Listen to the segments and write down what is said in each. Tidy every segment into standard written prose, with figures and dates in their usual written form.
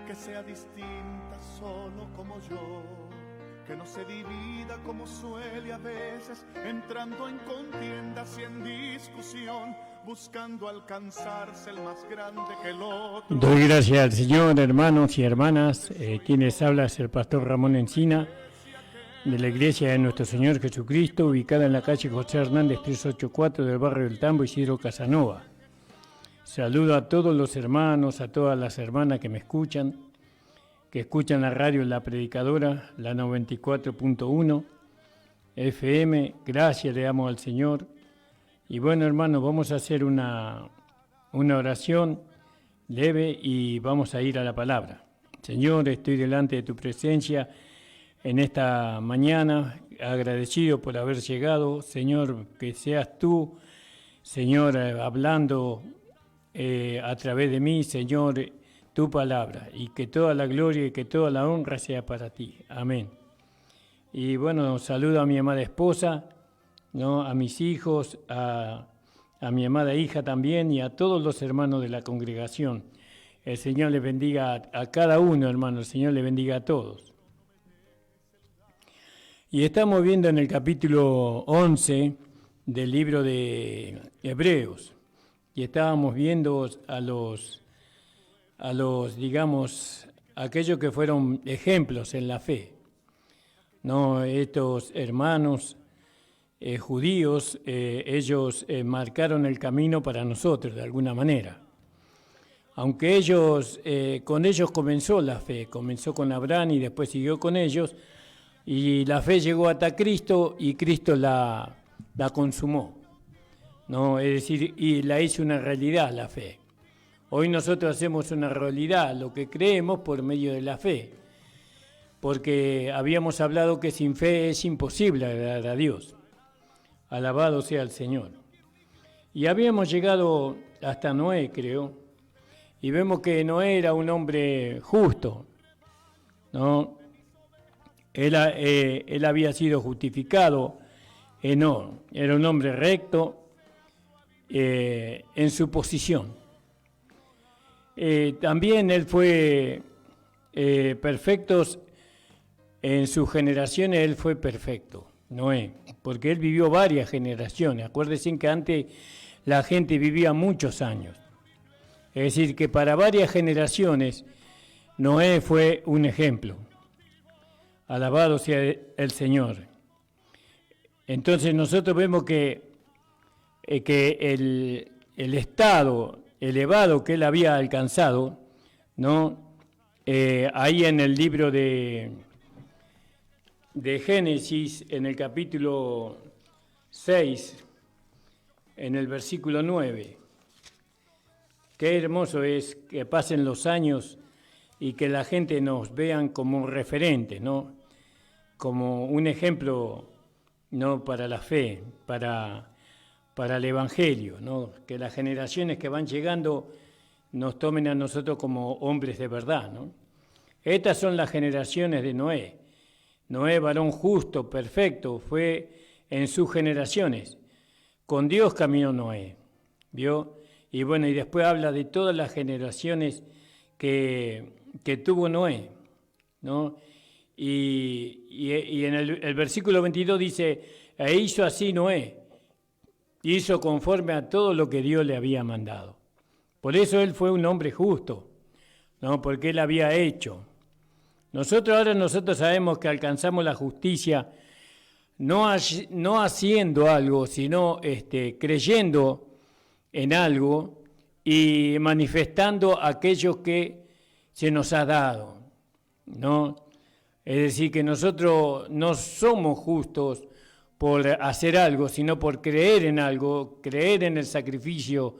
que sea distinta solo como yo, que no se divida como suele a veces, entrando en contiendas y en discusión, buscando alcanzarse el más grande que el otro. Doy gracias al Señor, hermanos y hermanas. Quienes habla es el pastor Ramón Encina, de la Iglesia de Nuestro Señor Jesucristo, ubicada en la calle José Hernández 384 del barrio del Tambo, Isidro Casanova. Saludo a todos los hermanos, a todas las hermanas que me escuchan, que escuchan la radio La Predicadora, la 94.1 FM. Gracias le damos al Señor. Y bueno, hermanos, vamos a hacer una oración leve y vamos a ir a la palabra. Señor, estoy delante de tu presencia en esta mañana, agradecido por haber llegado. Señor, que seas tú, Señor, hablando a través de mí, Señor, tu palabra, y que toda la gloria y que toda la honra sea para ti. Amén. Y bueno, saludo a mi amada esposa, ¿no? A mis hijos, a mi amada hija también y a todos los hermanos de la congregación. El Señor les bendiga a cada uno, hermano, el Señor les bendiga a todos. Y estamos viendo en el capítulo 11 del libro de Hebreos, y estábamos viendo a los digamos, aquellos que fueron ejemplos en la fe, ¿no? Estos hermanos judíos, ellos marcaron el camino para nosotros de alguna manera. Aunque con ellos comenzó la fe, comenzó con Abraham y después siguió con ellos, y la fe llegó hasta Cristo y Cristo la consumó, ¿no? Es decir, y la hizo una realidad la fe. Hoy nosotros hacemos una realidad lo que creemos por medio de la fe, porque habíamos hablado que sin fe es imposible agradar a Dios. Alabado sea el Señor. Y habíamos llegado hasta Noé, creo, y vemos que Noé era un hombre justo, ¿no? Él había sido justificado, no, era un hombre recto en su posición. También él fue perfecto en sus generaciones, él fue perfecto, Noé, porque él vivió varias generaciones. Acuérdense que antes la gente vivía muchos años. Es decir, que para varias generaciones Noé fue un ejemplo. Alabado sea el Señor. Entonces nosotros vemos que el estado elevado que él había alcanzado, ¿no? Ahí en el libro de Génesis, en el capítulo 6, en el versículo 9. Qué hermoso es que pasen los años y que la gente nos vean como un referente, ¿no? Como un ejemplo, ¿no? Para la fe, para el Evangelio, ¿no? Que las generaciones que van llegando nos tomen a nosotros como hombres de verdad, ¿no? Estas son las generaciones de Noé. Noé, varón justo, perfecto, fue en sus generaciones. Con Dios caminó Noé, ¿vio? Y bueno, y después habla de todas las generaciones que tuvo Noé, ¿no? Y en el versículo 22 dice, e hizo así Noé, hizo conforme a todo lo que Dios le había mandado. Por eso él fue un hombre justo, ¿no? Porque él había hecho. Nosotros sabemos que alcanzamos la justicia no haciendo algo, sino creyendo en algo y manifestando aquello que se nos ha dado, ¿no? Es decir, que nosotros no somos justos por hacer algo, sino por creer en algo, creer en el sacrificio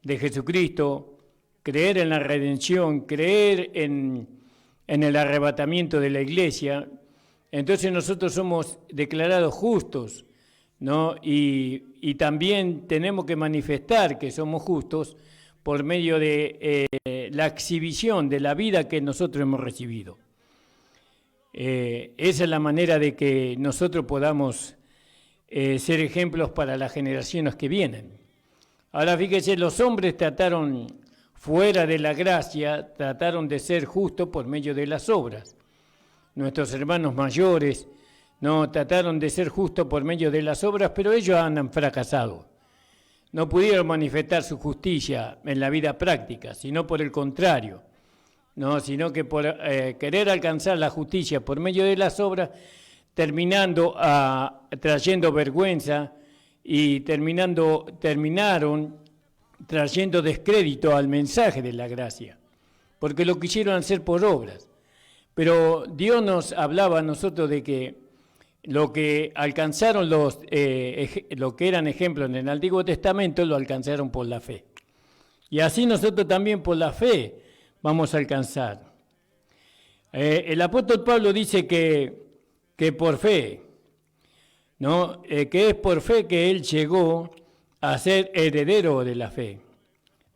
de Jesucristo, creer en la redención, creer en el arrebatamiento de la iglesia. Entonces nosotros somos declarados justos, ¿no? Y también tenemos que manifestar que somos justos por medio de la exhibición de la vida que nosotros hemos recibido. Esa es la manera de que nosotros podamos ser ejemplos para las generaciones que vienen. Ahora fíjese, los hombres trataron fuera de la gracia, trataron de ser justos por medio de las obras. Nuestros hermanos mayores no trataron de ser justos por medio de las obras, pero ellos han fracasado. No pudieron manifestar su justicia en la vida práctica, sino por el contrario, sino que por querer alcanzar la justicia por medio de las obras, trayendo vergüenza y terminaron trayendo descrédito al mensaje de la gracia, porque lo quisieron hacer por obras. Pero Dios nos hablaba a nosotros de que lo que alcanzaron lo que eran ejemplos en el Antiguo Testamento, lo alcanzaron por la fe. Y así nosotros también por la fe vamos a alcanzar. El apóstol Pablo dice que por fe, que es por fe que él llegó a ser heredero de la fe.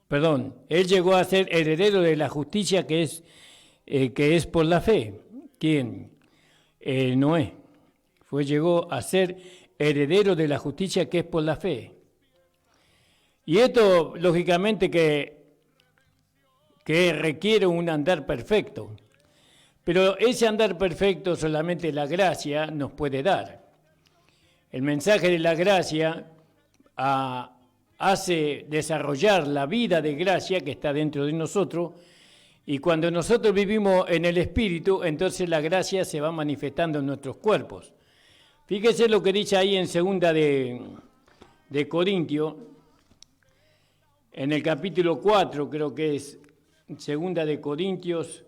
Perdón, él llegó a ser heredero de la justicia que es por la fe. ¿Quién? Noé. Llegó a ser heredero de la justicia que es por la fe. Y esto, lógicamente, que requiere un andar perfecto. Pero ese andar perfecto solamente la gracia nos puede dar. El mensaje de la gracia hace desarrollar la vida de gracia que está dentro de nosotros, y cuando nosotros vivimos en el Espíritu, entonces la gracia se va manifestando en nuestros cuerpos. Fíjese lo que dice ahí en segunda de Corintios, en el capítulo 4, creo que es segunda de Corintios,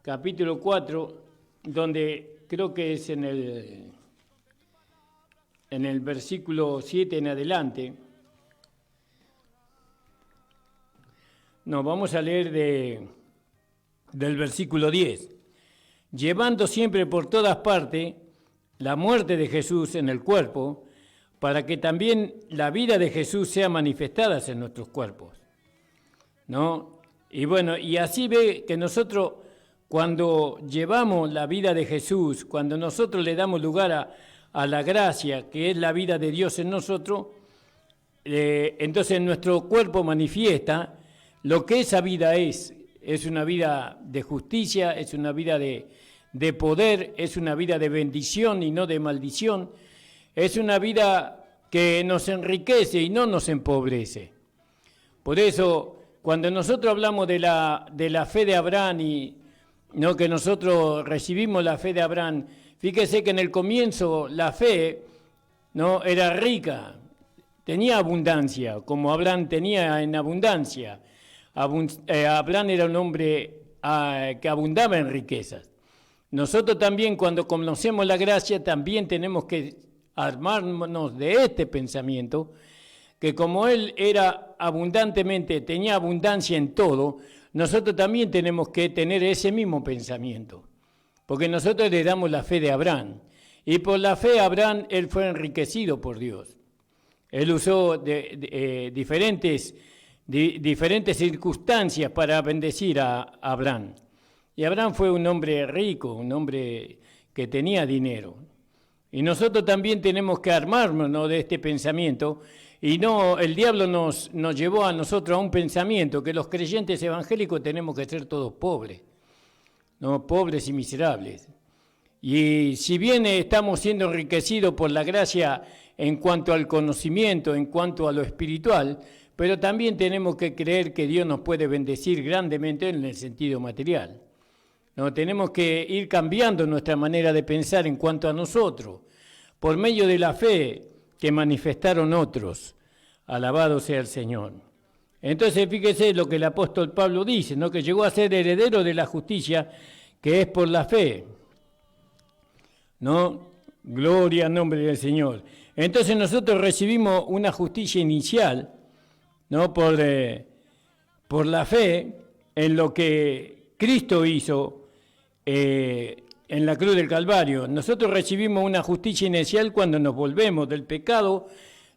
capítulo 4, donde creo que es en el versículo 7 en adelante. No, vamos a leer del versículo 10. Llevando siempre por todas partes la muerte de Jesús en el cuerpo, para que también la vida de Jesús sea manifestada en nuestros cuerpos. Y bueno, y así ve que nosotros, cuando llevamos la vida de Jesús, cuando nosotros le damos lugar a la gracia, que es la vida de Dios en nosotros, entonces nuestro cuerpo manifiesta lo que esa vida es. Es una vida de justicia, es una vida de poder, es una vida de bendición y no de maldición, es una vida que nos enriquece y no nos empobrece. Por eso, cuando nosotros hablamos de la fe de Abraham y que nosotros recibimos la fe de Abraham, fíjese que en el comienzo la fe era rica, tenía abundancia, como Abraham tenía en abundancia. Abraham era un hombre que abundaba en riquezas. Nosotros también, cuando conocemos la gracia, también tenemos que armarnos de este pensamiento, que como él tenía abundancia en todo, nosotros también tenemos que tener ese mismo pensamiento, porque nosotros le damos la fe de Abraham, y por la fe Abraham, él fue enriquecido por Dios. Él usó diferentes circunstancias para bendecir a Abraham. Y Abraham fue un hombre rico, un hombre que tenía dinero. Y nosotros también tenemos que armarnos de este pensamiento. Y no, el diablo nos llevó a nosotros a un pensamiento que los creyentes evangélicos tenemos que ser todos pobres, pobres y miserables. Y si bien estamos siendo enriquecidos por la gracia en cuanto al conocimiento, en cuanto a lo espiritual, pero también tenemos que creer que Dios nos puede bendecir grandemente en el sentido material. Tenemos que ir cambiando nuestra manera de pensar en cuanto a nosotros, por medio de la fe que manifestaron otros. Alabado sea el Señor. Entonces, fíjese lo que el apóstol Pablo dice, que llegó a ser heredero de la justicia, que es por la fe. Gloria al nombre del Señor. Entonces nosotros recibimos una justicia inicial, por la fe en lo que Cristo hizo en la cruz del Calvario. Nosotros recibimos una justicia inicial cuando nos volvemos del pecado,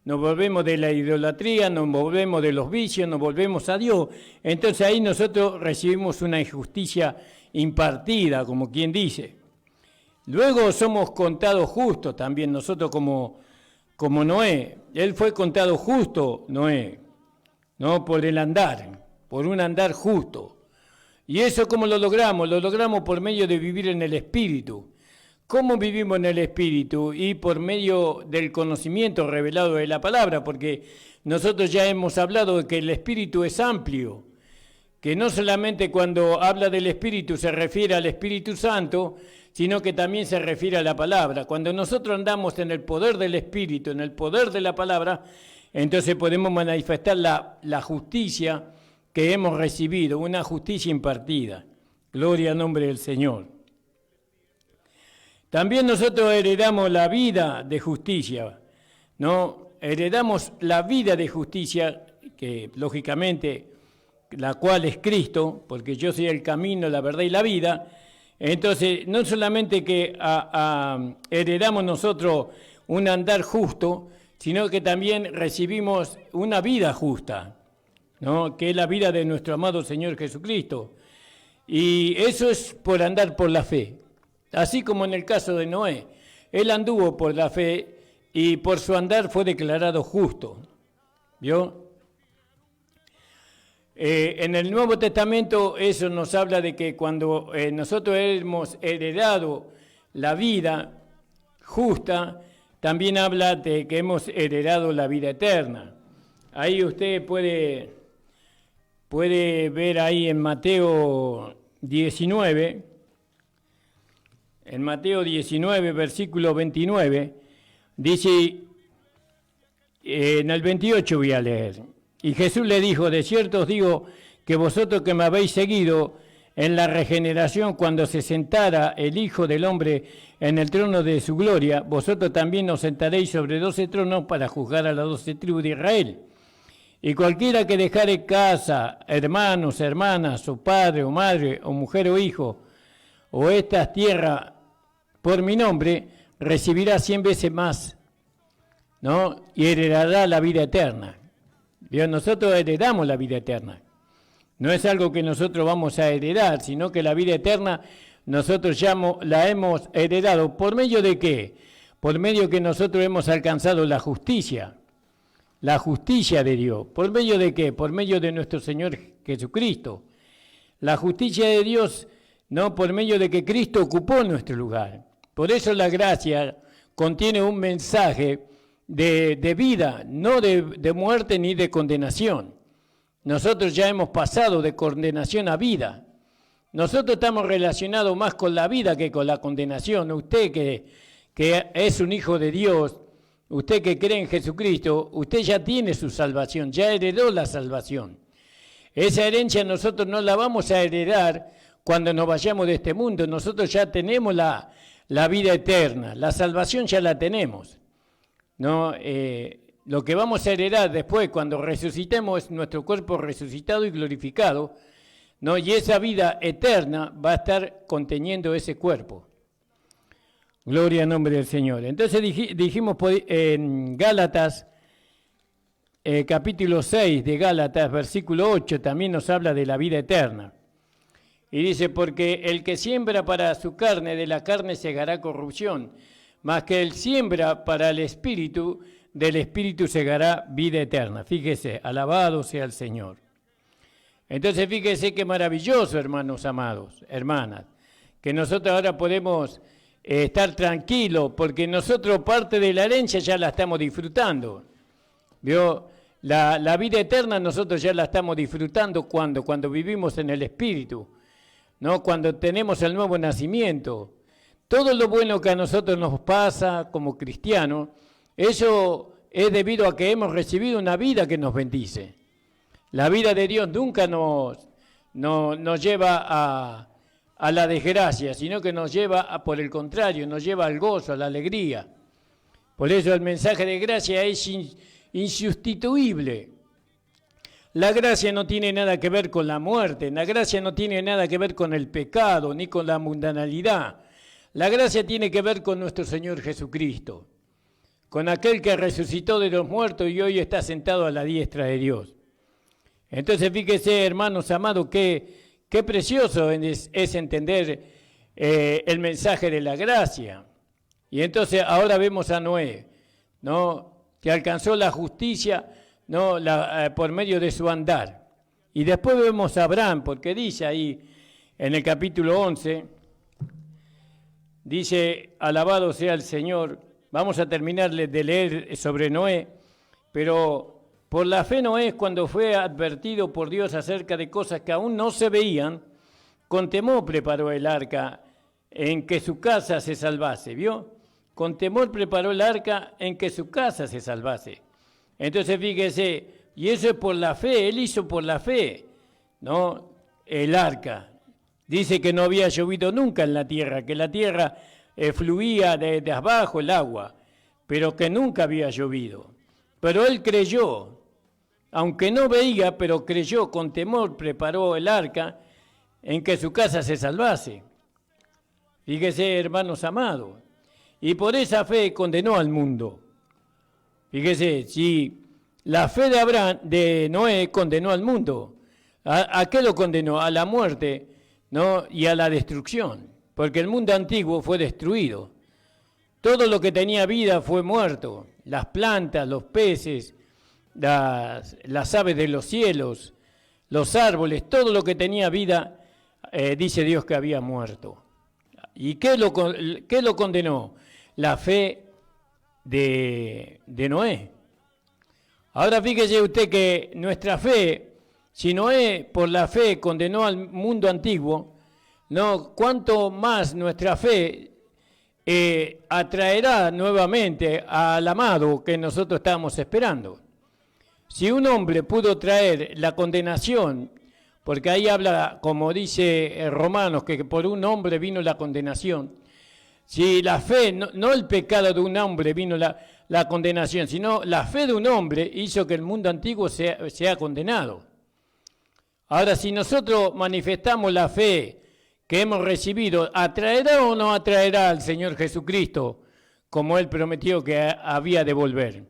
nos volvemos de la idolatría, nos volvemos de los vicios, nos volvemos a Dios. Entonces ahí nosotros recibimos una justicia impartida, como quien dice. Luego somos contados justos también, nosotros como Noé. Él fue contado justo, Noé, por el andar. por un andar justo. ¿Y eso cómo lo logramos? Lo logramos por medio de vivir en el Espíritu. ¿Cómo vivimos en el Espíritu? Y por medio del conocimiento revelado de la palabra, porque nosotros ya hemos hablado de que el Espíritu es amplio, que no solamente cuando habla del Espíritu se refiere al Espíritu Santo, sino que también se refiere a la palabra. Cuando nosotros andamos en el poder del Espíritu, en el poder de la palabra, entonces podemos manifestar la justicia que hemos recibido, una justicia impartida. Gloria al nombre del Señor. También nosotros heredamos la vida de justicia, ¿no? Heredamos la vida de justicia, que lógicamente la cual es Cristo, porque yo soy el camino, la verdad y la vida. Entonces, no solamente que heredamos nosotros un andar justo, sino que también recibimos una vida justa, ¿no? Que es la vida de nuestro amado Señor Jesucristo. Y eso es por andar por la fe. Así como en el caso de Noé, él anduvo por la fe y por su andar fue declarado justo. ¿Vio? En el Nuevo Testamento eso nos habla de que cuando nosotros hemos heredado la vida justa, también habla de que hemos heredado la vida eterna. Ahí usted puede ver ahí en Mateo 19, versículo 29, dice, en el 28 voy a leer, y Jesús le dijo, de cierto os digo que vosotros que me habéis seguido en la regeneración, cuando se sentara el Hijo del Hombre en el trono de su gloria, vosotros también os sentaréis sobre 12 tronos para juzgar a las 12 tribus de Israel. Y cualquiera que dejare casa, hermanos, hermanas, o padre, o madre, o mujer, o hijo, o estas tierras por mi nombre, recibirá 100 veces más, ¿no? Y heredará la vida eterna. Dios, nosotros heredamos la vida eterna. No es algo que nosotros vamos a heredar, sino que la vida eterna nosotros ya la hemos heredado. ¿Por medio de qué? Por medio que nosotros hemos alcanzado la justicia de Dios. ¿Por medio de qué? Por medio de nuestro Señor Jesucristo. La justicia de Dios, no por medio de que Cristo ocupó nuestro lugar. Por eso la gracia contiene un mensaje de vida, no de muerte ni de condenación. Nosotros ya hemos pasado de condenación a vida. Nosotros estamos relacionados más con la vida que con la condenación. Usted que es un hijo de Dios, usted que cree en Jesucristo, usted ya tiene su salvación, ya heredó la salvación. Esa herencia nosotros no la vamos a heredar cuando nos vayamos de este mundo. Nosotros ya tenemos la vida eterna, la salvación ya la tenemos. ¿No? Lo que vamos a heredar después cuando resucitemos es nuestro cuerpo resucitado y glorificado, ¿no? Y esa vida eterna va a estar conteniendo ese cuerpo. Gloria al nombre del Señor. Entonces dijimos en Gálatas, capítulo 6 de Gálatas, versículo 8, también nos habla de la vida eterna. Y dice, porque el que siembra para su carne, de la carne segará corrupción, mas que el siembra para el Espíritu, del Espíritu segará vida eterna. Fíjese, alabado sea el Señor. Entonces fíjese qué maravilloso, hermanos amados, hermanas, que nosotros ahora podemos estar tranquilos, porque nosotros parte de la herencia ya la estamos disfrutando. ¿Vio? La vida eterna nosotros ya la estamos disfrutando cuando vivimos en el Espíritu, ¿no? Cuando tenemos el nuevo nacimiento. Todo lo bueno que a nosotros nos pasa como cristianos, eso es debido a que hemos recibido una vida que nos bendice. La vida de Dios nunca nos lleva a la desgracia, sino que nos lleva, por el contrario, nos lleva al gozo, a la alegría. Por eso el mensaje de gracia es insustituible. La gracia no tiene nada que ver con la muerte, la gracia no tiene nada que ver con el pecado, ni con la mundanalidad. La gracia tiene que ver con nuestro Señor Jesucristo, con aquel que resucitó de los muertos y hoy está sentado a la diestra de Dios. Entonces fíjese, hermanos amados, qué precioso es entender el mensaje de la gracia. Y entonces ahora vemos a Noé, ¿no? Que alcanzó la justicia, ¿no? Por medio de su andar. Y después vemos a Abraham, porque dice ahí en el capítulo 11, dice, alabado sea el Señor. Vamos a terminar de leer sobre Noé, pero por la fe Noé, cuando fue advertido por Dios acerca de cosas que aún no se veían, con temor preparó el arca en que su casa se salvase, ¿vio? Con temor preparó el arca en que su casa se salvase. Entonces fíjese, y eso es por la fe, él hizo por la fe, ¿no? El arca. Dice que no había llovido nunca en la tierra, que la tierra fluía de abajo el agua, pero que nunca había llovido. Pero él creyó, aunque no veía, pero creyó, con temor preparó el arca en que su casa se salvase. Fíjese, hermanos amados, y por esa fe condenó al mundo. Fíjese, si la fe de Abraham, de Noé, condenó al mundo, ¿a qué lo condenó? A la muerte, ¿no? Y a la destrucción, porque el mundo antiguo fue destruido. Todo lo que tenía vida fue muerto, las plantas, los peces, las aves de los cielos, los árboles, todo lo que tenía vida, dice Dios que había muerto. ¿Y qué lo condenó? La fe de Noé. Ahora fíjese usted que nuestra fe, si Noé por la fe condenó al mundo antiguo, no, cuánto más nuestra fe atraerá nuevamente al amado que nosotros estábamos esperando. Si un hombre pudo traer la condenación, porque ahí habla, como dice Romanos, que por un hombre vino la condenación. Si la fe, no el pecado de un hombre vino la condenación, sino la fe de un hombre hizo que el mundo antiguo sea condenado. Ahora, si nosotros manifestamos la fe que hemos recibido, ¿atraerá o no atraerá al Señor Jesucristo como Él prometió que había de volver?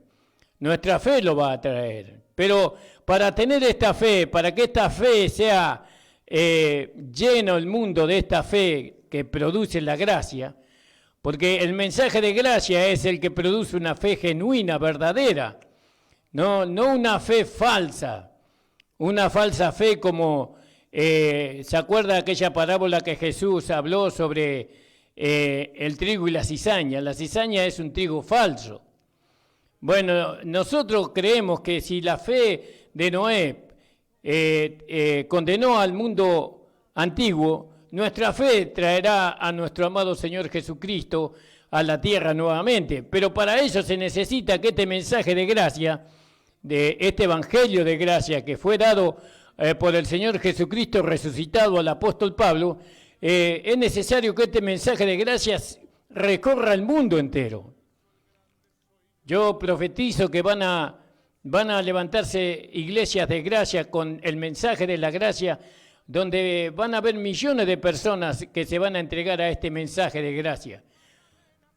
Nuestra fe lo va a atraer. Pero para tener esta fe, para que esta fe sea lleno el mundo de esta fe que produce la gracia, porque el mensaje de gracia es el que produce una fe genuina, verdadera, no una fe falsa, una falsa fe como, ¿se acuerda de aquella parábola que Jesús habló sobre el trigo y la cizaña? La cizaña es un trigo falso. Bueno, nosotros creemos que si la fe de Noé condenó al mundo antiguo, nuestra fe traerá a nuestro amado Señor Jesucristo a la tierra nuevamente. Pero para eso se necesita que este mensaje de gracia, de este evangelio de gracia que fue dado por el Señor Jesucristo resucitado al apóstol Pablo, es necesario que este mensaje de gracias recorra el mundo entero. Yo profetizo que van a levantarse iglesias de gracia con el mensaje de la gracia, donde van a haber millones de personas que se van a entregar a este mensaje de gracia.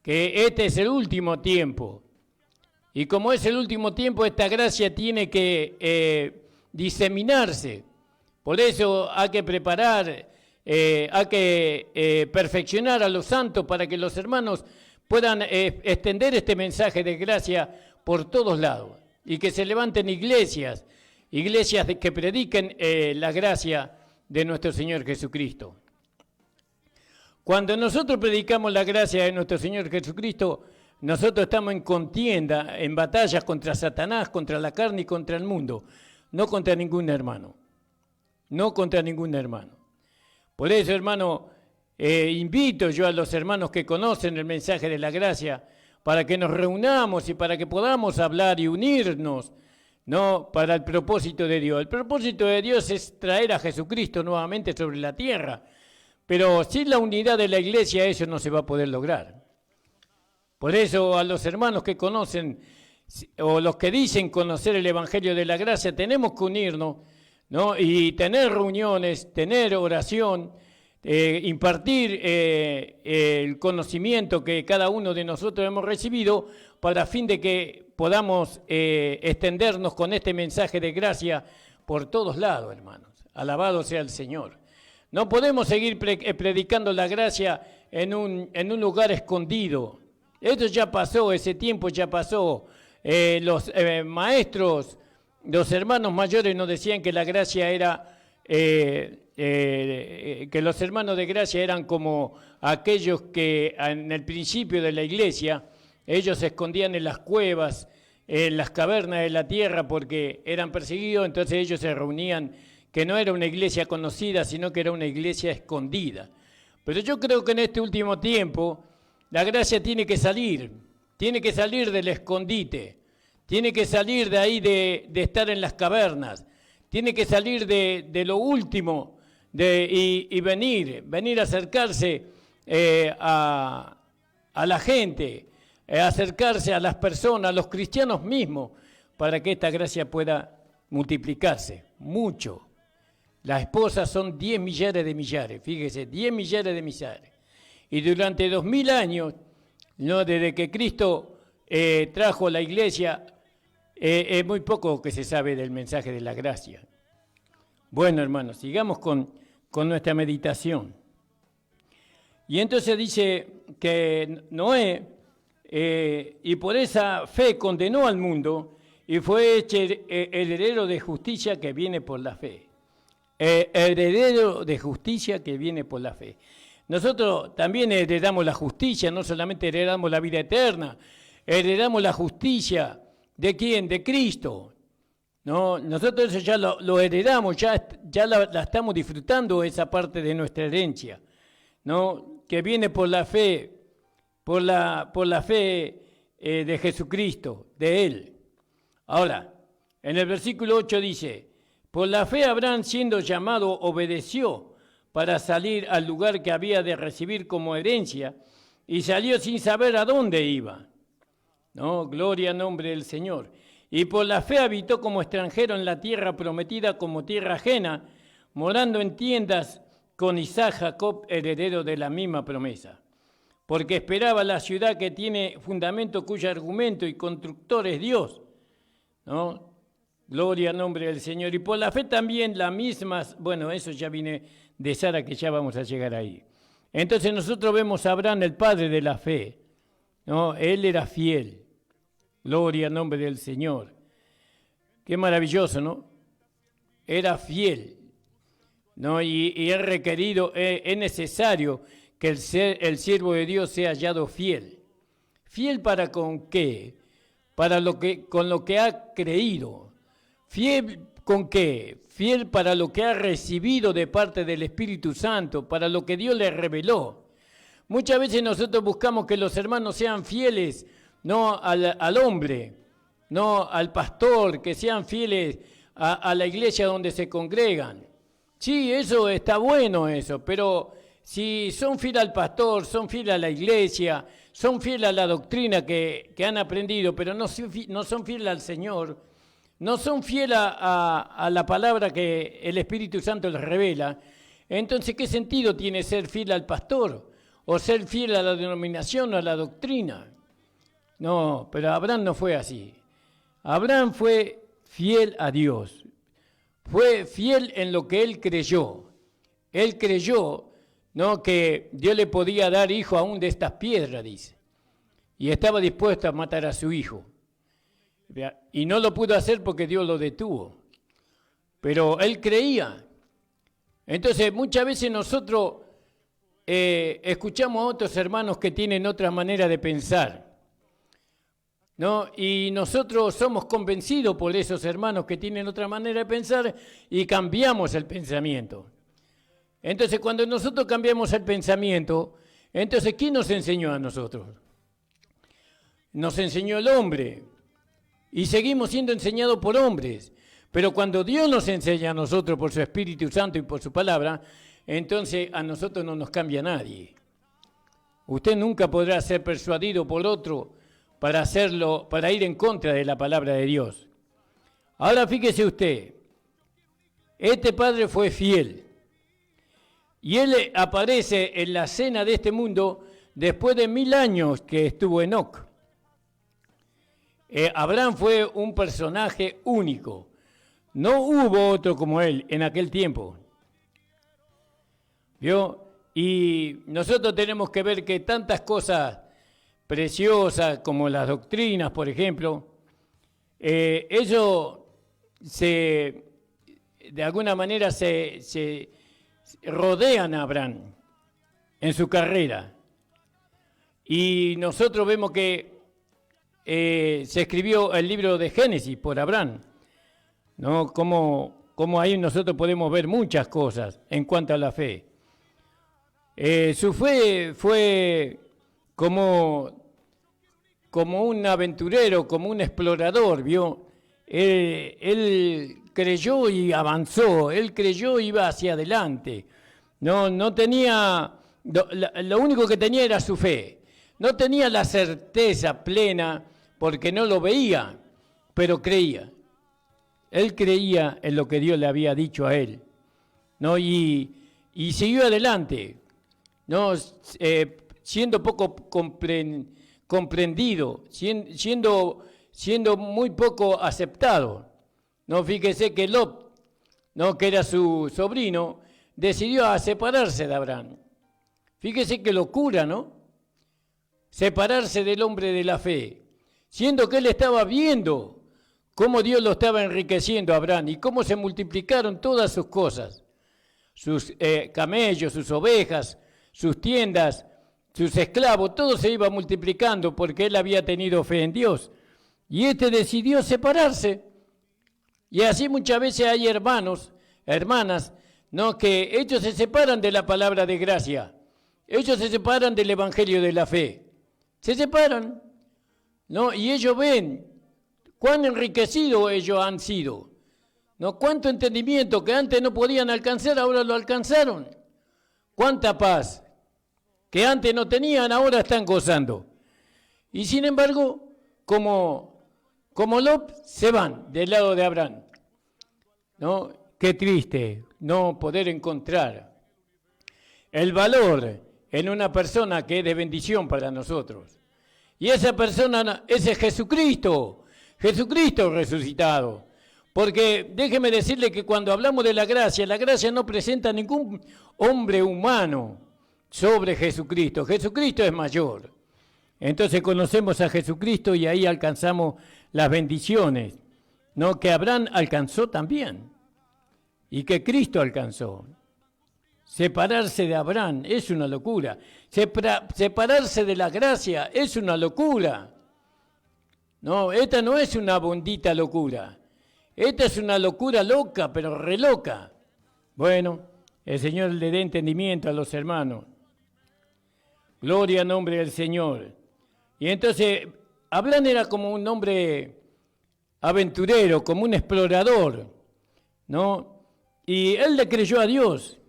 Que este es el último tiempo. Y como es el último tiempo, esta gracia tiene que diseminarse. Por eso hay que preparar, hay que perfeccionar a los santos para que los hermanos puedan extender este mensaje de gracia por todos lados y que se levanten iglesias que prediquen la gracia de nuestro Señor Jesucristo. Cuando nosotros predicamos la gracia de nuestro Señor Jesucristo, nosotros estamos en contienda, en batallas contra Satanás, contra la carne y contra el mundo, no contra ningún hermano, no contra ningún hermano. Por eso, hermano, invito yo a los hermanos que conocen el mensaje de la gracia para que nos reunamos y para que podamos hablar y unirnos, ¿no? Para el propósito de Dios. El propósito de Dios es traer a Jesucristo nuevamente sobre la tierra, pero sin la unidad de la iglesia eso no se va a poder lograr. Por eso a los hermanos que conocen o los que dicen conocer el evangelio de la gracia tenemos que unirnos, ¿no? Y tener reuniones, tener oración, impartir el conocimiento que cada uno de nosotros hemos recibido para fin de que podamos extendernos con este mensaje de gracia por todos lados, hermanos. Alabado sea el Señor. No podemos seguir predicando la gracia en un lugar escondido. Esto ya pasó, ese tiempo ya pasó. Los maestros los hermanos mayores nos decían que la gracia era, que los hermanos de gracia eran como aquellos que en el principio de la iglesia, ellos se escondían en las cuevas, en las cavernas de la tierra porque eran perseguidos, entonces ellos se reunían, que no era una iglesia conocida, sino que era una iglesia escondida. Pero yo creo que en este último tiempo la gracia tiene que salir del escondite, tiene que salir de ahí de estar en las cavernas, tiene que salir de lo último y venir a acercarse a la gente, acercarse a las personas, a los cristianos mismos, para que esta gracia pueda multiplicarse mucho. Las esposas son 10 millares de millares, fíjese, 10 millares de millares. Y durante 2000 años, ¿no?, desde que Cristo trajo la iglesia, es muy poco que se sabe del mensaje de la gracia. Bueno, hermanos, sigamos con nuestra meditación. Y entonces dice que Noé, y por esa fe condenó al mundo y fue hecho heredero de justicia que viene por la fe. Heredero de justicia que viene por la fe. Nosotros también heredamos la justicia, no solamente heredamos la vida eterna, heredamos la justicia. ¿De quién? De Cristo. ¿No? Nosotros eso ya lo heredamos, ya la estamos disfrutando, esa parte de nuestra herencia, ¿no?, que viene por la fe, por la fe de Jesucristo, de Él. Ahora, en el versículo 8 dice, por la fe Abraham, siendo llamado, obedeció para salir al lugar que había de recibir como herencia y salió sin saber a dónde iba. No, gloria al nombre del Señor. Y por la fe habitó como extranjero en la tierra prometida, como tierra ajena, morando en tiendas con Isaac, Jacob, heredero de la misma promesa. Porque esperaba la ciudad que tiene fundamento, cuyo argumento y constructor es Dios. ¿No? Gloria al nombre del Señor. Y por la fe también la misma, bueno, eso ya viene de Sara, que ya vamos a llegar ahí. Entonces nosotros vemos a Abraham, el padre de la fe, ¿no? Él era fiel. Gloria al nombre del Señor. Qué maravilloso, ¿no? Era fiel, ¿no? Y es requerido, es necesario que el siervo de Dios sea hallado fiel. ¿Fiel para con qué? Con lo que ha creído. ¿Fiel con qué? Fiel para lo que ha recibido de parte del Espíritu Santo, para lo que Dios le reveló. Muchas veces nosotros buscamos que los hermanos sean fieles, no al hombre, no al pastor, que sean fieles a la iglesia donde se congregan. Sí, eso está bueno eso, pero si son fieles al pastor, son fieles a la iglesia, son fieles a la doctrina que han aprendido, pero no son fieles al Señor, no son fieles a la palabra que el Espíritu Santo les revela, entonces ¿qué sentido tiene ser fiel al pastor? O ser fiel a la denominación o a la doctrina. No, pero Abraham no fue así. Abraham fue fiel a Dios. Fue fiel en lo que él creyó. Él creyó, ¿no?, que Dios le podía dar hijo aún de estas piedras, dice. Y estaba dispuesto a matar a su hijo. Y no lo pudo hacer porque Dios lo detuvo. Pero él creía. Entonces, muchas veces nosotros escuchamos a otros hermanos que tienen otra manera de pensar, ¿no? Y nosotros somos convencidos por esos hermanos que tienen otra manera de pensar y cambiamos el pensamiento. Entonces, cuando nosotros cambiamos el pensamiento, entonces, ¿quién nos enseñó a nosotros? Nos enseñó el hombre. Y seguimos siendo enseñados por hombres. Pero cuando Dios nos enseña a nosotros por su Espíritu Santo y por su palabra, entonces a nosotros no nos cambia nadie. Usted nunca podrá ser persuadido por otro para ir en contra de la palabra de Dios. Ahora fíjese usted, este padre fue fiel. Y él aparece en la cena de este mundo después de 1000 años que estuvo Enoc. Abraham fue un personaje único. No hubo otro como él en aquel tiempo. ¿Vio? Y nosotros tenemos que ver que tantas cosas preciosas como las doctrinas, por ejemplo, eso de alguna manera se rodean a Abraham en su carrera. Y nosotros vemos que se escribió el libro de Génesis por Abraham, ¿no? Como ahí nosotros podemos ver muchas cosas en cuanto a la fe. Su fe fue como un aventurero, como un explorador, ¿vio? Él creyó y avanzó, él creyó y iba hacia adelante. No tenía, lo único que tenía era su fe. No tenía la certeza plena porque no lo veía, pero creía. Él creía en lo que Dios le había dicho a él, ¿no? Y siguió adelante, ¿no? Siendo poco comprendido, siendo muy poco aceptado. No, fíjese que Lot, ¿no?, que era su sobrino, decidió separarse de Abraham. Fíjese qué locura, ¿no? Separarse del hombre de la fe, siendo que él estaba viendo cómo Dios lo estaba enriqueciendo a Abraham y cómo se multiplicaron todas sus cosas, sus camellos, sus ovejas, sus tiendas, sus esclavos, todo se iba multiplicando porque él había tenido fe en Dios. Y decidió separarse. Y así muchas veces hay hermanos, hermanas, ¿no?, que ellos se separan de la palabra de gracia. Ellos se separan del evangelio de la fe. Se separan, ¿no? Y ellos ven cuán enriquecidos ellos han sido, ¿no? Cuánto entendimiento que antes no podían alcanzar, ahora lo alcanzaron. Cuánta paz que antes no tenían, ahora están gozando. Y sin embargo, como Lot, se van del lado de Abraham, ¿no? Qué triste no poder encontrar el valor en una persona que es de bendición para nosotros. Y esa persona, ese es Jesucristo resucitado. Porque déjeme decirle que cuando hablamos de la gracia no presenta ningún hombre humano sobre Jesucristo. Jesucristo es mayor. Entonces conocemos a Jesucristo y ahí alcanzamos las bendiciones, ¿no?, que Abraham alcanzó también y que Cristo alcanzó. Separarse de Abraham es una locura. Separarse de la gracia es una locura. No, esta no es una bondita locura. Esta es una locura loca, pero re loca. Bueno, el Señor le dé entendimiento a los hermanos. Gloria al nombre del Señor. Y entonces, Abraham era como un hombre aventurero, como un explorador, ¿no? Y él le creyó a Dios.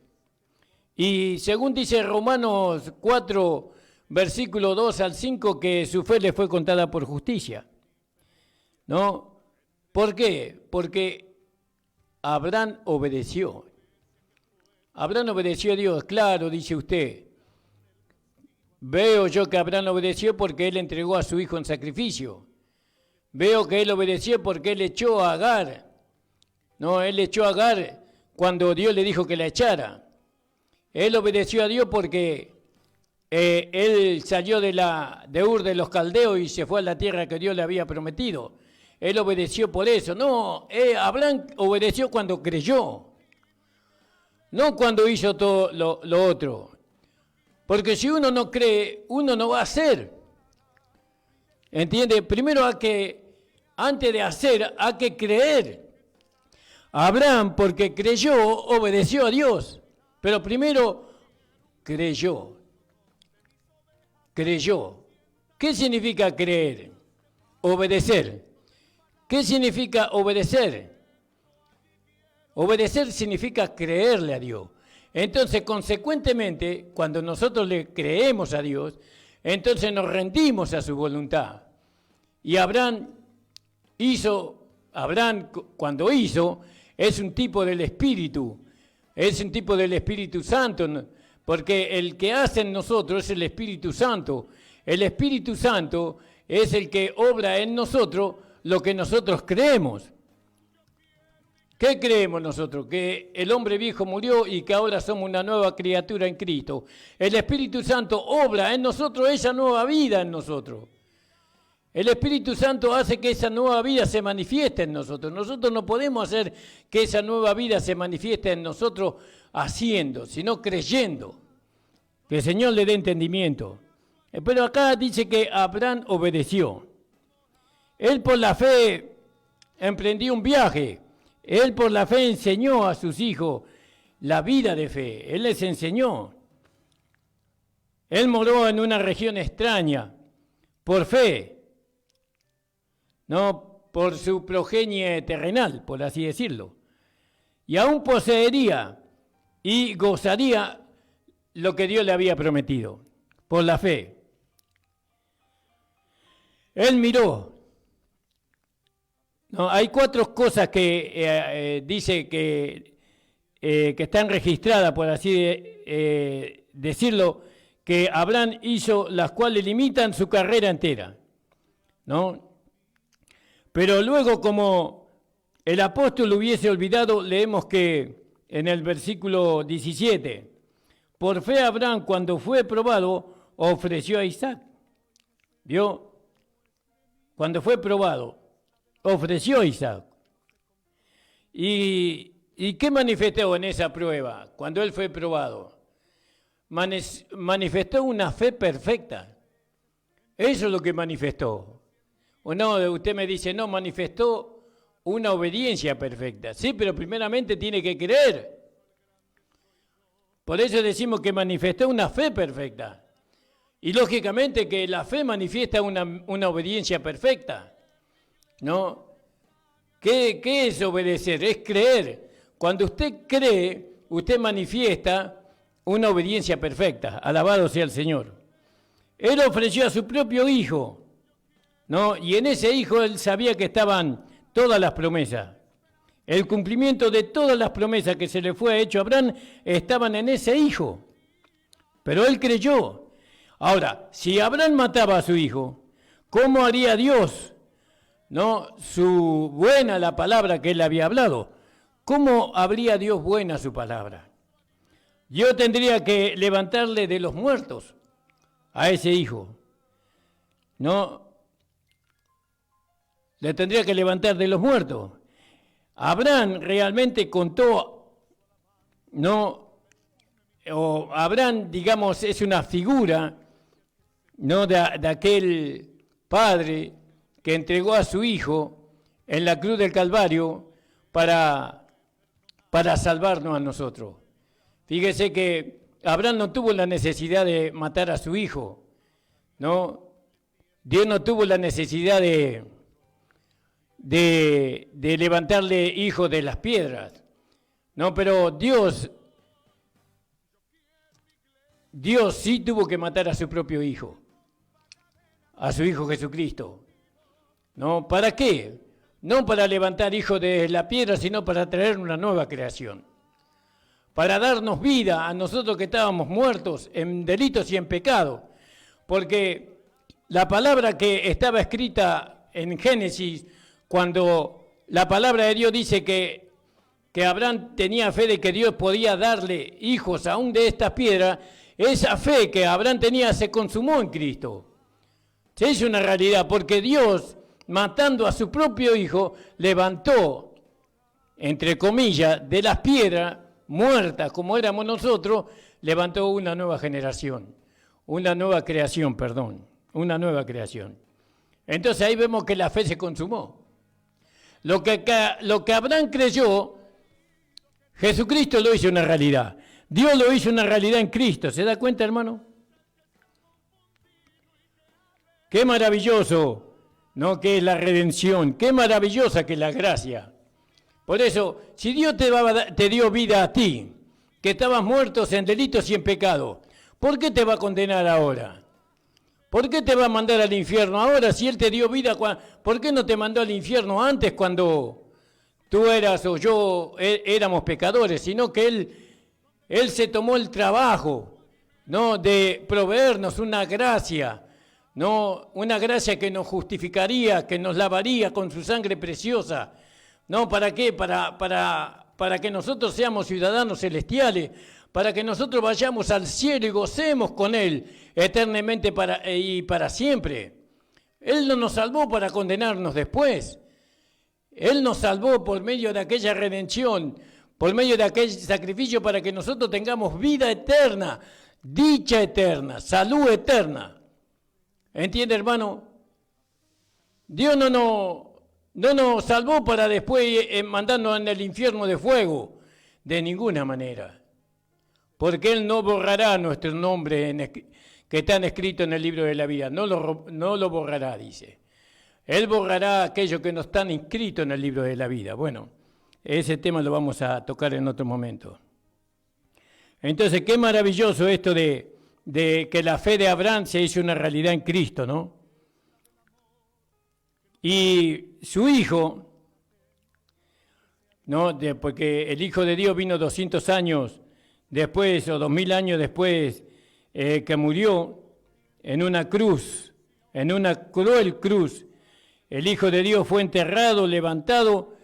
Y según dice Romanos 4, versículo 2 al 5, que su fe le fue contada por justicia, ¿no? ¿Por qué? Porque Abraham obedeció. Abraham obedeció a Dios, claro, dice usted. Veo yo que Abraham obedeció porque él entregó a su hijo en sacrificio. Veo que él obedeció porque él echó a Agar. No, él echó a Agar cuando Dios le dijo que la echara. Él obedeció a Dios porque él salió de Ur de los Caldeos y se fue a la tierra que Dios le había prometido. Él obedeció por eso. No, Abraham obedeció cuando creyó, no cuando hizo todo lo otro. Porque si uno no cree, uno no va a hacer. ¿Entiende? Primero antes de hacer, hay que creer. Abraham, porque creyó, obedeció a Dios. Pero primero creyó. Creyó. ¿Qué significa creer? Obedecer. ¿Qué significa obedecer? Obedecer significa creerle a Dios. Entonces, consecuentemente, cuando nosotros le creemos a Dios, entonces nos rendimos a su voluntad. Y Abraham, cuando hizo, es un tipo del Espíritu. Es un tipo del Espíritu Santo, porque el que hace en nosotros es el Espíritu Santo. El Espíritu Santo es el que obra en nosotros lo que nosotros creemos. ¿Qué creemos nosotros? Que el hombre viejo murió y que ahora somos una nueva criatura en Cristo. El Espíritu Santo obra en nosotros esa nueva vida en nosotros. El Espíritu Santo hace que esa nueva vida se manifieste en nosotros. Nosotros no podemos hacer que esa nueva vida se manifieste en nosotros haciendo, sino creyendo. Que el Señor le dé entendimiento. Pero acá dice que Abraham obedeció. Él por la fe emprendió un viaje. Él por la fe enseñó a sus hijos la vida de fe. Él les enseñó. Él moró en una región extraña por fe. No por su progenie terrenal, por así decirlo. Y aún poseería y gozaría lo que Dios le había prometido, por la fe. Él miró. No, hay 4 cosas que dice que están registradas, por así decirlo, que Abraham hizo, las cuales limitan su carrera entera, ¿no? Pero luego, como el apóstol lo hubiese olvidado, leemos que en el versículo 17, por fe Abraham, cuando fue probado, ofreció a Isaac. ¿Vio? Cuando fue probado, ofreció a Isaac. ¿Y qué manifestó en esa prueba, cuando él fue probado? Manifestó una fe perfecta. Eso es lo que manifestó. O no, usted me dice, no, manifestó una obediencia perfecta. Sí, pero primeramente tiene que creer. Por eso decimos que manifestó una fe perfecta. Y lógicamente que la fe manifiesta una obediencia perfecta. ¿No? ¿Qué es obedecer? Es creer. Cuando usted cree, usted manifiesta una obediencia perfecta. Alabado sea el Señor. Él ofreció a su propio hijo, ¿no? Y en ese hijo él sabía que estaban todas las promesas. El cumplimiento de todas las promesas que se le fue hecho a Abraham estaban en ese hijo. Pero él creyó. Ahora, si Abraham mataba a su hijo, ¿cómo haría Dios, no, su buena la palabra que él había hablado? ¿Cómo habría Dios buena su palabra? Yo tendría que levantarle de los muertos a ese hijo. No, le tendría que levantar de los muertos. Abraham realmente contó, no, o Abraham, digamos, es una figura, no, de aquel padre que entregó a su hijo en la cruz del Calvario para salvarnos a nosotros. Fíjese que Abraham no tuvo la necesidad de matar a su hijo, ¿no? Dios no tuvo la necesidad de levantarle hijo de las piedras, ¿no? Pero Dios sí tuvo que matar a su propio hijo, a su hijo Jesucristo, ¿no? ¿Para qué? No para levantar hijo de la piedra, sino para traer una nueva creación. Para darnos vida a nosotros que estábamos muertos en delitos y en pecado. Porque la palabra que estaba escrita en Génesis, cuando la palabra de Dios dice que Abraham tenía fe de que Dios podía darle hijos aún de estas piedras, esa fe que Abraham tenía se consumó en Cristo. Se hizo una realidad, porque Dios, matando a su propio hijo, levantó, entre comillas, de las piedras muertas como éramos nosotros, levantó una nueva generación, una nueva creación. Entonces ahí vemos que la fe se consumó. Lo que Abraham creyó, Jesucristo lo hizo una realidad. Dios lo hizo una realidad en Cristo. ¿Se da cuenta, hermano? Qué maravilloso, ¿no?, que es la redención. Qué maravillosa que es la gracia. Por eso, si Dios te dio vida a ti, que estabas muertos en delitos y en pecado, ¿por qué te va a condenar ahora? ¿Por qué te va a mandar al infierno ahora si Él te dio vida? ¿Por qué no te mandó al infierno antes, cuando tú eras o yo éramos pecadores? Sino que Él se tomó el trabajo, ¿no?, de proveernos una gracia, ¿no?, una gracia que nos justificaría, que nos lavaría con su sangre preciosa. ¿No? ¿Para qué? Para que nosotros seamos ciudadanos celestiales, para que nosotros vayamos al cielo y gocemos con Él eternamente y para siempre. Él no nos salvó para condenarnos después. Él nos salvó por medio de aquella redención, por medio de aquel sacrificio para que nosotros tengamos vida eterna, dicha eterna, salud eterna. ¿Entiende, hermano? Dios no nos salvó para después mandarnos en el infierno de fuego, de ninguna manera. Porque Él no borrará nuestro nombre que están escritos en el libro de la vida. No lo borrará, dice. Él borrará aquellos que no están inscritos en el libro de la vida. Bueno, ese tema lo vamos a tocar en otro momento. Entonces, qué maravilloso esto de que la fe de Abraham se hizo una realidad en Cristo, ¿no? Y su hijo, ¿no? Porque el Hijo de Dios vino 200 años después, o 2000 años después, que murió en una cruz, en una cruel cruz. El Hijo de Dios fue enterrado, levantado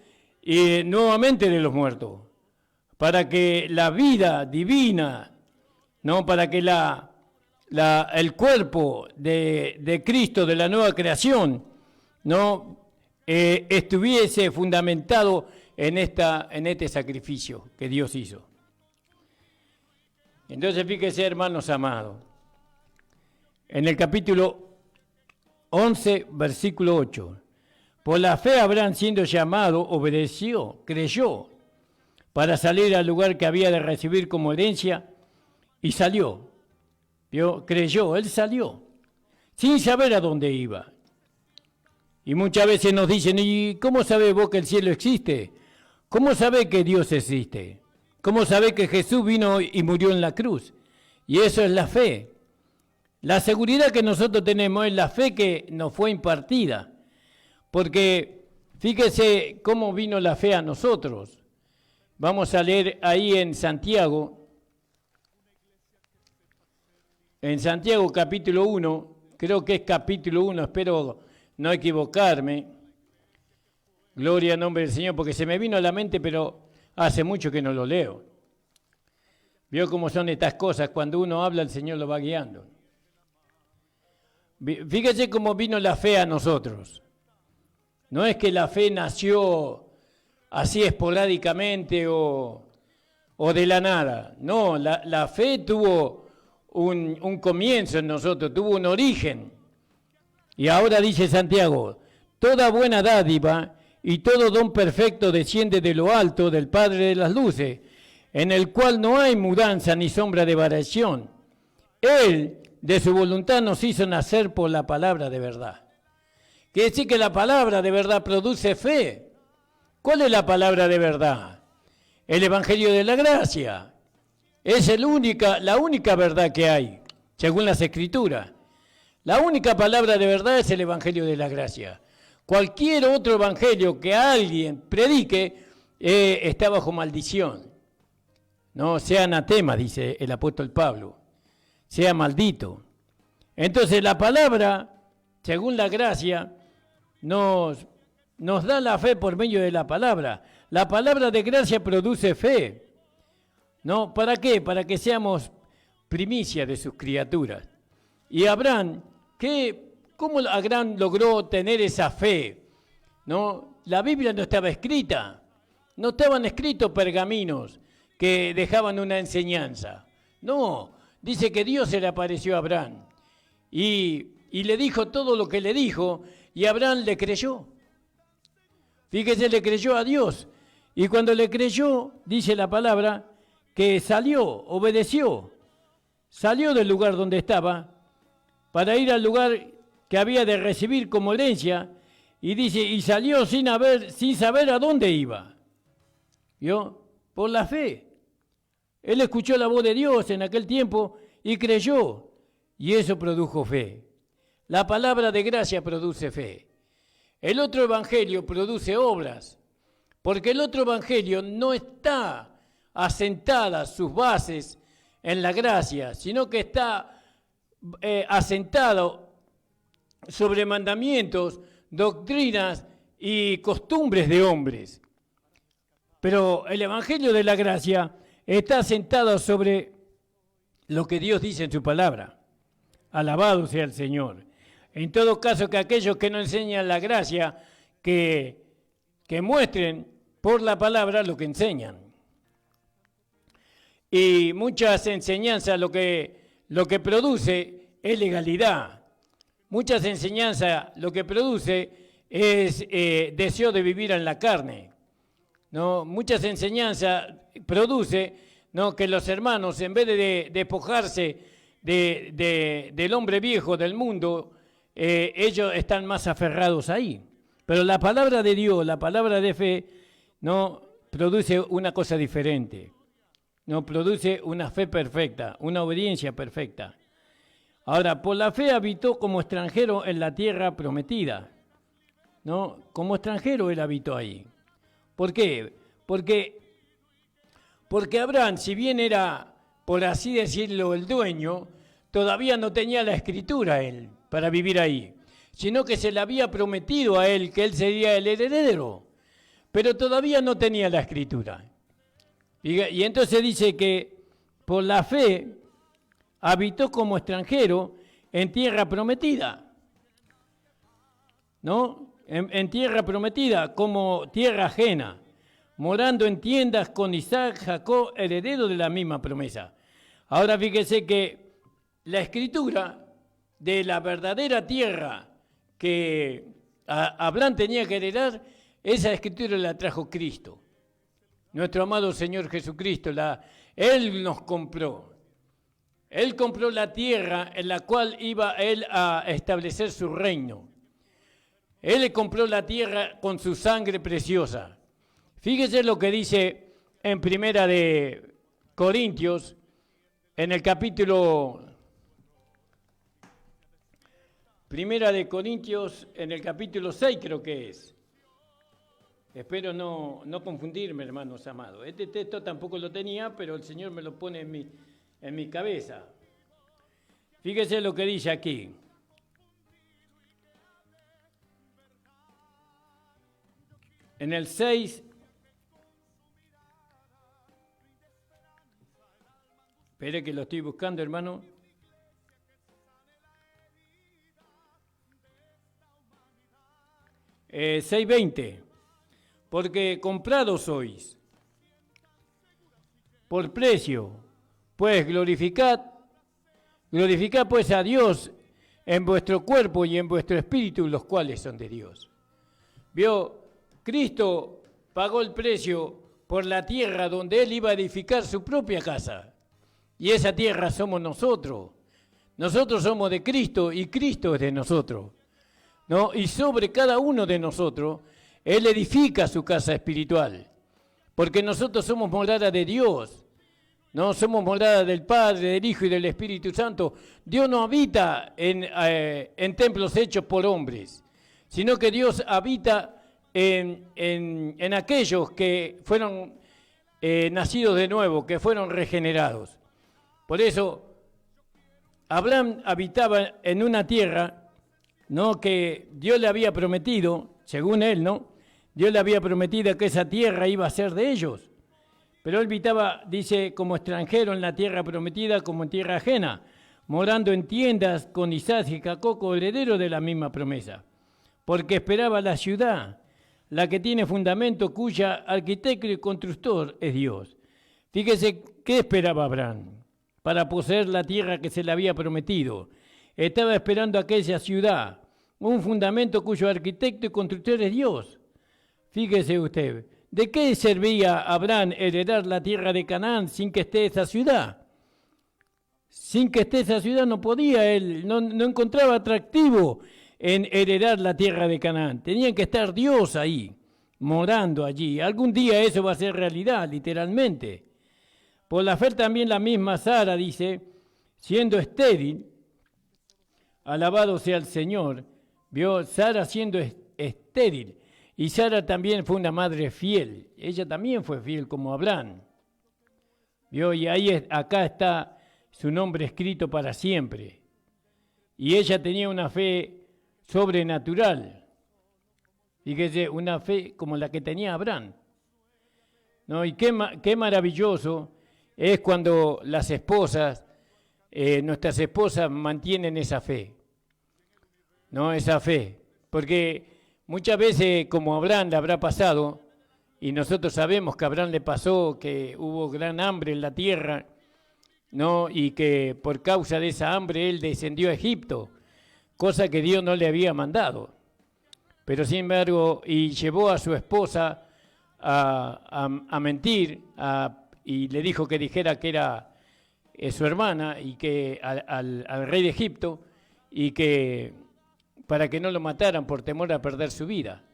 nuevamente de los muertos, para que la vida divina, ¿no? Para que el cuerpo de Cristo, de la nueva creación, ¿no? Estuviese fundamentado en este sacrificio que Dios hizo. Entonces, fíjese, hermanos amados, en el capítulo 11, versículo 8. Por la fe Abraham, siendo llamado, obedeció, creyó, para salir al lugar que había de recibir como herencia, y salió. ¿Vio? Creyó, él salió, sin saber a dónde iba. Y muchas veces nos dicen, ¿y cómo sabés vos que el cielo existe? ¿Cómo sabés que Dios existe? ¿Cómo sabés que Jesús vino y murió en la cruz? Y eso es la fe. La seguridad que nosotros tenemos es la fe que nos fue impartida. Porque fíjese cómo vino la fe a nosotros. Vamos a leer ahí en Santiago capítulo 1, creo que es capítulo 1, espero no equivocarme. Gloria al nombre del Señor, porque se me vino a la mente, pero hace mucho que no lo leo. Vio cómo son estas cosas, cuando uno habla el Señor lo va guiando. Fíjese cómo vino la fe a nosotros. No es que la fe nació así esporádicamente o de la nada. No, la fe tuvo un comienzo en nosotros, tuvo un origen. Y ahora dice Santiago, toda buena dádiva y todo don perfecto desciende de lo alto del Padre de las luces, en el cual no hay mudanza ni sombra de variación. Él, de su voluntad, nos hizo nacer por la palabra de verdad. Quiere decir que la palabra de verdad produce fe. ¿Cuál es la palabra de verdad? El Evangelio de la Gracia. Es la única verdad que hay, según las Escrituras. La única palabra de verdad es el Evangelio de la Gracia. Cualquier otro evangelio que alguien predique está bajo maldición. No, sea anatema, dice el apóstol Pablo. Sea maldito. Entonces la palabra, según la gracia, nos da la fe por medio de la palabra. La palabra de gracia produce fe. ¿No? ¿Para qué? Para que seamos primicia de sus criaturas. Y Abraham, ¿cómo Abraham logró tener esa fe? ¿No? La Biblia no estaba escrita. No estaban escritos pergaminos que dejaban una enseñanza. No, dice que Dios se le apareció a Abraham y le dijo todo lo que le dijo y Abraham le creyó. Fíjese, le creyó a Dios. Y cuando le creyó, dice la palabra, que salió, obedeció. Salió del lugar donde estaba para ir al lugar que había de recibir como herencia, y dice, y salió sin saber a dónde iba. ¿Vio? Por la fe. Él escuchó la voz de Dios en aquel tiempo y creyó, y eso produjo fe. La palabra de gracia produce fe. El otro evangelio produce obras, porque el otro evangelio no está asentada sus bases en la gracia, sino que está asentado sobre mandamientos, doctrinas y costumbres de hombres. Pero el evangelio de la gracia está asentado sobre lo que Dios dice en su palabra. Alabado sea el Señor. En todo caso, que aquellos que no enseñan la gracia, que muestren por la palabra lo que enseñan. Y muchas enseñanzas lo que produce es legalidad. Muchas enseñanzas lo que produce es deseo de vivir en la carne. ¿No? Muchas enseñanzas produce, ¿no?, que los hermanos, en vez de despojarse del hombre viejo del mundo, ellos están más aferrados ahí. Pero la palabra de Dios, la palabra de fe, no produce una cosa diferente. No produce una fe perfecta, una obediencia perfecta. Ahora, por la fe habitó como extranjero en la tierra prometida. ¿No? Como extranjero él habitó ahí. ¿Por qué? Porque Abraham, si bien era, por así decirlo, el dueño, todavía no tenía la escritura él para vivir ahí, sino que se le había prometido a él que él sería el heredero, pero todavía no tenía la escritura. Y entonces dice que por la fe habitó como extranjero en tierra prometida, ¿no? En tierra prometida, como tierra ajena, morando en tiendas con Isaac, Jacob, heredero de la misma promesa. Ahora fíjese que la escritura de la verdadera tierra que Abraham tenía que heredar, esa escritura la trajo Cristo. Nuestro amado Señor Jesucristo, Él nos compró. Él compró la tierra en la cual iba Él a establecer su reino. Él le compró la tierra con su sangre preciosa. Fíjese lo que dice en Primera de Corintios, en el capítulo... Primera de Corintios, en el capítulo 6 creo que es. Espero no confundirme, hermanos amados. Este texto tampoco lo tenía, pero el Señor me lo pone en mi cabeza. Fíjese lo que dice aquí. En el 6, espere que lo estoy buscando, hermano. Eh, 6:20, porque comprados sois por precio, pues glorificad pues a Dios en vuestro cuerpo y en vuestro espíritu, los cuales son de Dios. ¿Vio? Cristo pagó el precio por la tierra donde Él iba a edificar su propia casa. Y esa tierra somos nosotros. Nosotros somos de Cristo y Cristo es de nosotros, ¿no? Y sobre cada uno de nosotros, Él edifica su casa espiritual. Porque nosotros somos morada de Dios. No somos morada del Padre, del Hijo y del Espíritu Santo. Dios no habita en templos hechos por hombres, sino que Dios habita en aquellos que fueron nacidos de nuevo, que fueron regenerados. Por eso, Abraham habitaba en una tierra, ¿no?, que Dios le había prometido, según él, ¿no? Dios le había prometido que esa tierra iba a ser de ellos. Pero él habitaba, dice, como extranjero en la tierra prometida, como en tierra ajena, morando en tiendas con Isaac y Jacob, heredero de la misma promesa. Porque esperaba la ciudad, la que tiene fundamento, cuya arquitecto y constructor es Dios. Fíjese, ¿qué esperaba Abraham para poseer la tierra que se le había prometido? Estaba esperando aquella ciudad, un fundamento cuyo arquitecto y constructor es Dios. Fíjese usted, ¿de qué servía a Abraham heredar la tierra de Canaán sin que esté esa ciudad? Sin que esté esa ciudad no podía él, no encontraba atractivo en heredar la tierra de Canaán. Tenía que estar Dios ahí, morando allí. Algún día eso va a ser realidad, literalmente. Por la fe también la misma Sara, dice, siendo estéril, alabado sea el Señor, vio Sara siendo estéril. Y Sara también fue una madre fiel. Ella también fue fiel como Abraham. ¿Vio? Y ahí, acá está su nombre escrito para siempre. Y ella tenía una fe sobrenatural. Fíjese, una fe como la que tenía Abraham. ¿No? Y qué maravilloso es cuando las esposas, nuestras esposas mantienen esa fe. ¿no? Esa fe. Porque muchas veces, como a Abraham le habrá pasado, y nosotros sabemos que a Abraham le pasó que hubo gran hambre en la tierra, ¿no? Y que por causa de esa hambre él descendió a Egipto, cosa que Dios no le había mandado. Pero sin embargo, y llevó a su esposa a mentir, y le dijo que dijera que era su hermana, y que al rey de Egipto, y que para que no lo mataran por temor a perder su vida.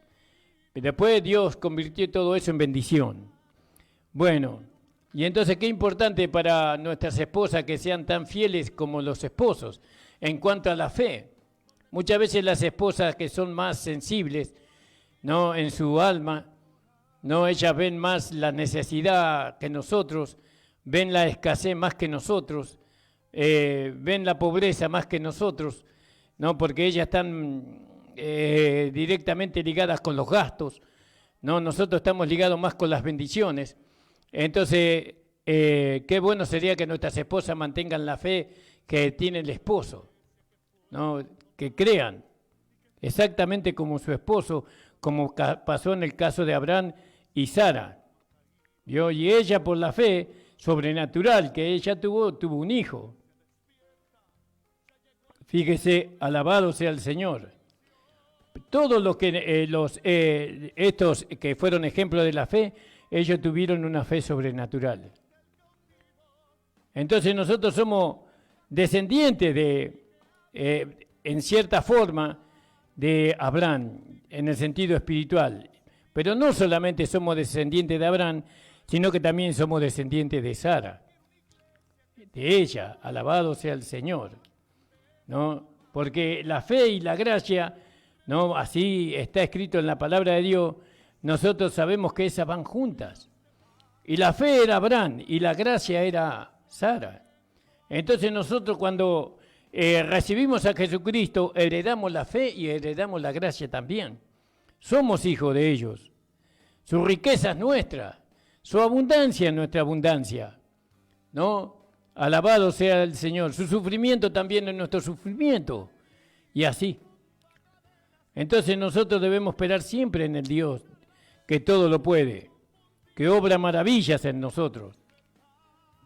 Y después Dios convirtió todo eso en bendición. Bueno, y entonces qué importante para nuestras esposas que sean tan fieles como los esposos en cuanto a la fe. Muchas veces las esposas que son más sensibles, ¿no? En su alma, ¿no? Ellas ven más la necesidad que nosotros, ven la escasez más que nosotros, ven la pobreza más que nosotros, ¿no? Porque ellas están directamente ligadas con los gastos, ¿no? Nosotros estamos ligados más con las bendiciones. Entonces, qué bueno sería que nuestras esposas mantengan la fe que tiene el esposo, ¿no? Que crean, exactamente como su esposo, como pasó en el caso de Abraham y Sara. ¿Vio? Y ella, por la fe sobrenatural que ella tuvo un hijo. Fíjese, alabado sea el Señor. Todos los que estos que fueron ejemplos de la fe, ellos tuvieron una fe sobrenatural. Entonces nosotros somos descendientes en cierta forma, de Abraham, en el sentido espiritual. Pero no solamente somos descendientes de Abraham, sino que también somos descendientes de Sara, de ella, alabado sea el Señor, ¿no? Porque la fe y la gracia, ¿no? Así está escrito en la palabra de Dios, nosotros sabemos que esas van juntas. Y la fe era Abraham y la gracia era Sara. Entonces nosotros cuando recibimos a Jesucristo, heredamos la fe y heredamos la gracia también. Somos hijos de ellos. Su riqueza es nuestra, su abundancia es nuestra abundancia, ¿no? Alabado sea el Señor. Su sufrimiento también es nuestro sufrimiento. Y así. Entonces nosotros debemos esperar siempre en el Dios que todo lo puede, que obra maravillas en nosotros.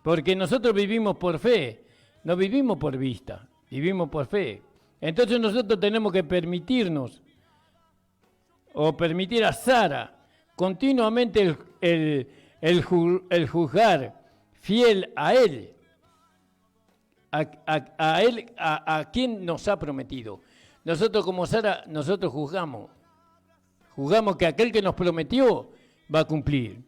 Porque nosotros vivimos por fe, no vivimos por vista, vivimos por fe. Entonces nosotros tenemos que permitirnos, o permitir a Sara, continuamente el juzgar fiel a él, a quien nos ha prometido. Nosotros como Sara, nosotros juzgamos que aquel que nos prometió va a cumplir.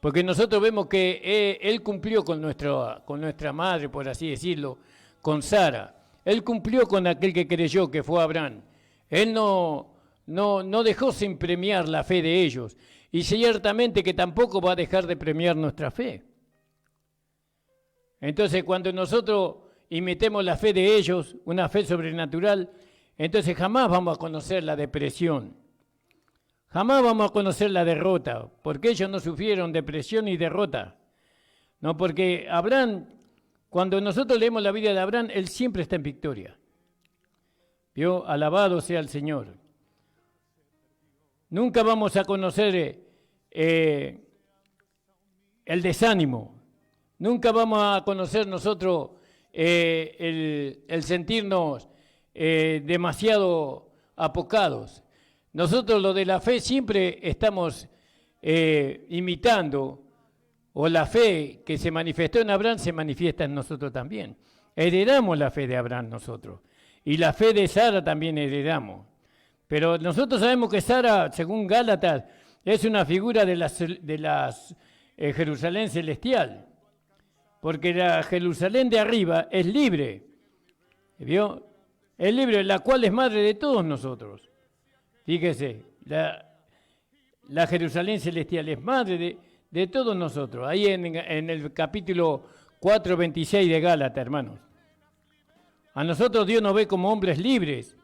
Porque nosotros vemos que él cumplió con nuestra madre, por así decirlo, con Sara. Él cumplió con aquel que creyó, que fue Abraham. Él no dejó sin premiar la fe de ellos. Y ciertamente que tampoco va a dejar de premiar nuestra fe. Entonces, cuando nosotros imitemos la fe de ellos, una fe sobrenatural, entonces jamás vamos a conocer la depresión. Jamás vamos a conocer la derrota, porque ellos no sufrieron depresión y derrota. No, porque Abraham, cuando nosotros leemos la vida de Abraham, él siempre está en victoria. ¿Vio? Alabado sea el Señor. Nunca vamos a conocer el desánimo. Nunca vamos a conocer nosotros el sentirnos demasiado apocados. Nosotros lo de la fe siempre estamos imitando, o la fe que se manifestó en Abraham se manifiesta en nosotros también. Heredamos la fe de Abraham nosotros, y la fe de Sara también heredamos. Pero nosotros sabemos que Sara, según Gálatas, es una figura de las Jerusalén celestial, porque la Jerusalén de arriba es libre, ¿vio? Es libre, la cual es madre de todos nosotros. Fíjese, la Jerusalén celestial es madre de todos nosotros. Ahí en el capítulo 4, 26 de Gálatas, hermanos. A nosotros Dios nos ve como hombres libres,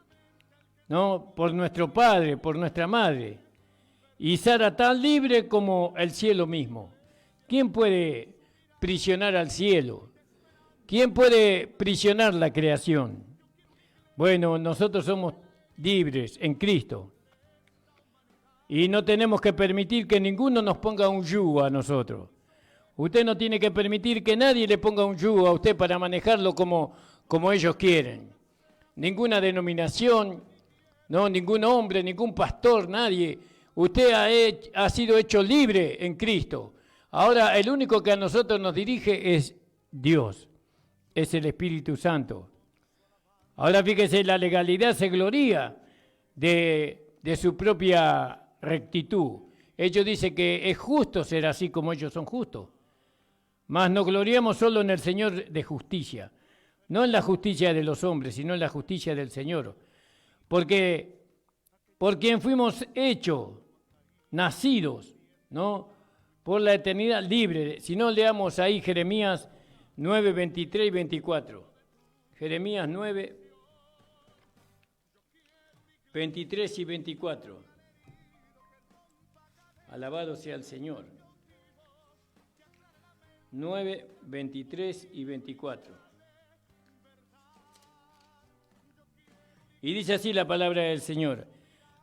¿no? Por nuestro padre, por nuestra madre. Y Sara tan libre como el cielo mismo. ¿Quién puede prisionar al cielo? ¿Quién puede prisionar la creación? Bueno, nosotros somos libres en Cristo. Y no tenemos que permitir que ninguno nos ponga un yugo a nosotros. Usted no tiene que permitir que nadie le ponga un yugo a usted para manejarlo como ellos quieren. Ninguna denominación, no, ningún hombre, ningún pastor, nadie. Usted ha sido hecho libre en Cristo. Ahora el único que a nosotros nos dirige es Dios, es el Espíritu Santo. Ahora fíjese, la legalidad se gloría de su propia rectitud. Ellos dicen que es justo ser así como ellos son justos. Mas nos gloriamos solo en el Señor de justicia, no en la justicia de los hombres, sino en la justicia del Señor. Porque por quien fuimos hechos, nacidos, ¿no? Por la eternidad libre. Si no, leamos ahí Jeremías 9, 23 y 24. Jeremías 9, 23 y 24. Alabado sea el Señor. 9, 23 y 24. Y dice así la palabra del Señor.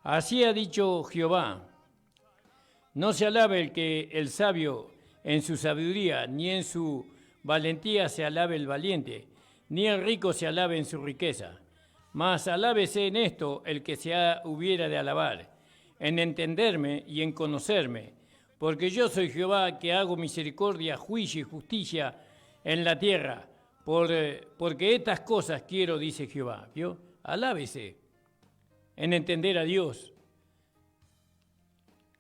Así ha dicho Jehová. No se alabe el sabio en su sabiduría, ni en su valentía se alabe el valiente, ni el rico se alabe en su riqueza. Mas alábese en esto el que hubiera de alabar, en entenderme y en conocerme, porque yo soy Jehová que hago misericordia, juicio y justicia en la tierra, porque estas cosas quiero, dice Jehová. ¿Vio? Alábese en entender a Dios.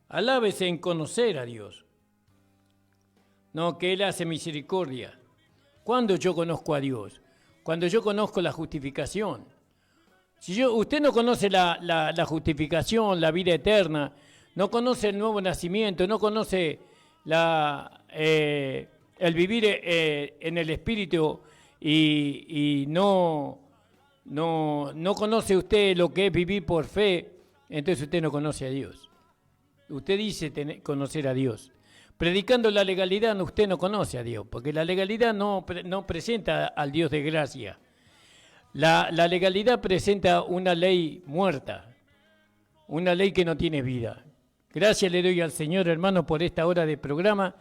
Alábese en conocer a Dios. No, que Él hace misericordia. ¿Cuándo yo conozco a Dios? Cuando yo conozco la justificación. Si usted no conoce la justificación, la vida eterna, no conoce el nuevo nacimiento, no conoce el vivir en el Espíritu y no conoce usted lo que es vivir por fe, entonces usted no conoce a Dios. Usted dice conocer a Dios. Predicando la legalidad, usted no conoce a Dios, porque la legalidad no presenta al Dios de gracia. La legalidad presenta una ley muerta, una ley que no tiene vida. Gracias le doy al Señor, hermano, por esta hora de programa.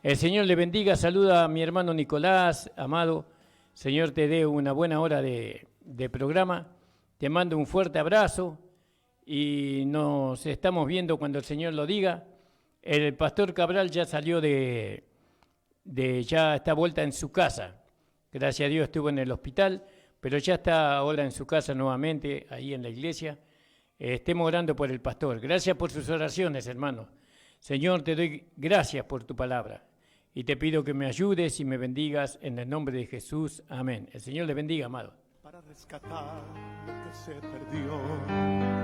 El Señor le bendiga. Saluda a mi hermano Nicolás, amado. Señor, te dé una buena hora de programa. Te mando un fuerte abrazo y nos estamos viendo cuando el Señor lo diga. El pastor Cabral ya salió ya está vuelta en su casa. Gracias a Dios estuvo en el hospital, pero ya está ahora en su casa nuevamente, ahí en la iglesia. Estemos orando por el pastor. Gracias por sus oraciones, hermano. Señor, te doy gracias por tu palabra y te pido que me ayudes y me bendigas en el nombre de Jesús. Amén. El Señor le bendiga, amado. Para rescatar lo que se perdió.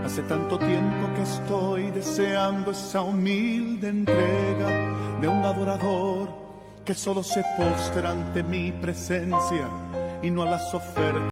Hace tanto tiempo que estoy deseando esa humilde entrega de un adorador que solo se postra ante mi presencia y no a las ofertas